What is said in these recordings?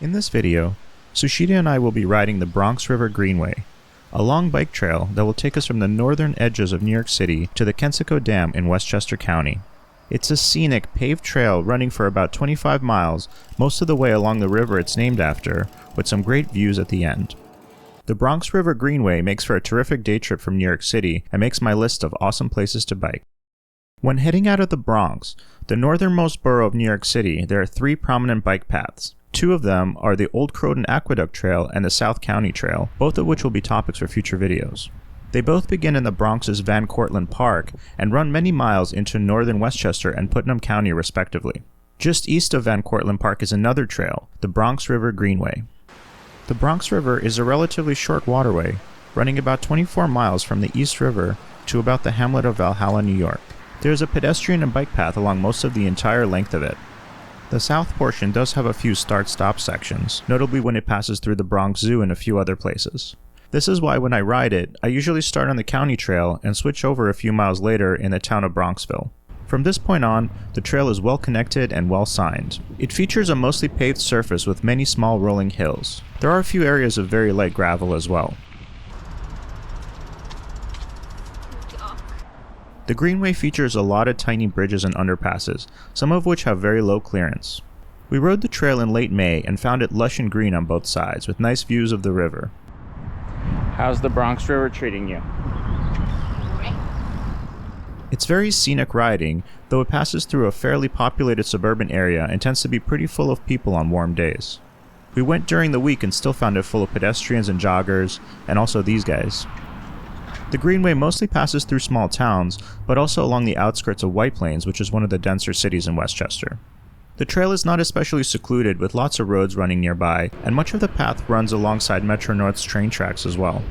In this video, Sushita and I will be riding the Bronx River Greenway, a long bike trail that will take us from the northern edges of New York City to the Kensico Dam in Westchester County. It's a scenic, paved trail running for about 25 miles, most of the way along the river it's named after, with some great views at the end. The Bronx River Greenway makes for a terrific day trip from New York City and makes my list of awesome places to bike. When heading out of the Bronx, the northernmost borough of New York City, there are three prominent bike paths. Two of them are the Old Croton Aqueduct Trail and the South County Trail, both of which will be topics for future videos. They both begin in the Bronx's Van Cortlandt Park and run many miles into northern Westchester and Putnam County respectively. Just east of Van Cortlandt Park is another trail, the Bronx River Greenway. The Bronx River is a relatively short waterway, running about 24 miles from the East River to about the hamlet of Valhalla, New York. There is a pedestrian and bike path along most of the entire length of it. The south portion does have a few start-stop sections, notably when it passes through the Bronx Zoo and a few other places. This is why when I ride it, I usually start on the county trail and switch over a few miles later in the town of Bronxville. From this point on, the trail is well connected and well signed. It features a mostly paved surface with many small rolling hills. There are a few areas of very light gravel as well. The Greenway features a lot of tiny bridges and underpasses, some of which have very low clearance. We rode the trail in late May and found it lush and green on both sides, with nice views of the river. How's the Bronx River treating you? It's very scenic riding, though it passes through a fairly populated suburban area and tends to be pretty full of people on warm days. We went during the week and still found it full of pedestrians and joggers, and also these guys. The Greenway mostly passes through small towns, but also along the outskirts of White Plains, which is one of the denser cities in Westchester. The trail is not especially secluded, with lots of roads running nearby, and much of the path runs alongside Metro North's train tracks as well.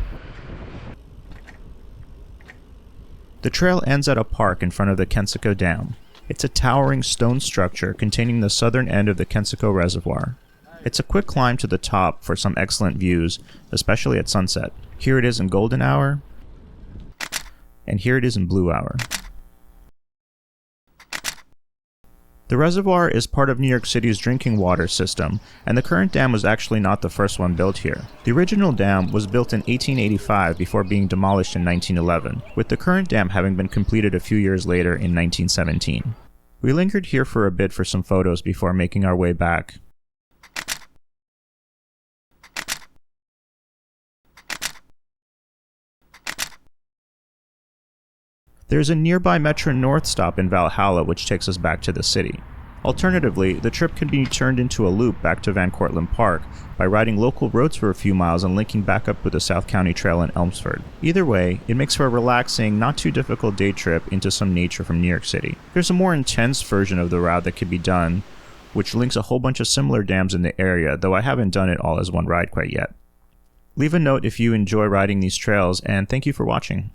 The trail ends at a park in front of the Kensico Dam. It's a towering stone structure containing the southern end of the Kensico Reservoir. It's a quick climb to the top for some excellent views, especially at sunset. Here it is in golden hour, and here it is in blue hour. The reservoir is part of New York City's drinking water system, and the current dam was actually not the first one built here. The original dam was built in 1885 before being demolished in 1911, with the current dam having been completed a few years later in 1917. We lingered here for a bit for some photos before making our way back. There's a nearby Metro North stop in Valhalla which takes us back to the city. Alternatively, the trip can be turned into a loop back to Van Cortlandt Park by riding local roads for a few miles and linking back up with the South County Trail in Elmsford. Either way, it makes for a relaxing, not too difficult day trip into some nature from New York City. There's a more intense version of the route that could be done, which links a whole bunch of similar dams in the area, though I haven't done it all as one ride quite yet. Leave a note if you enjoy riding these trails, and thank you for watching.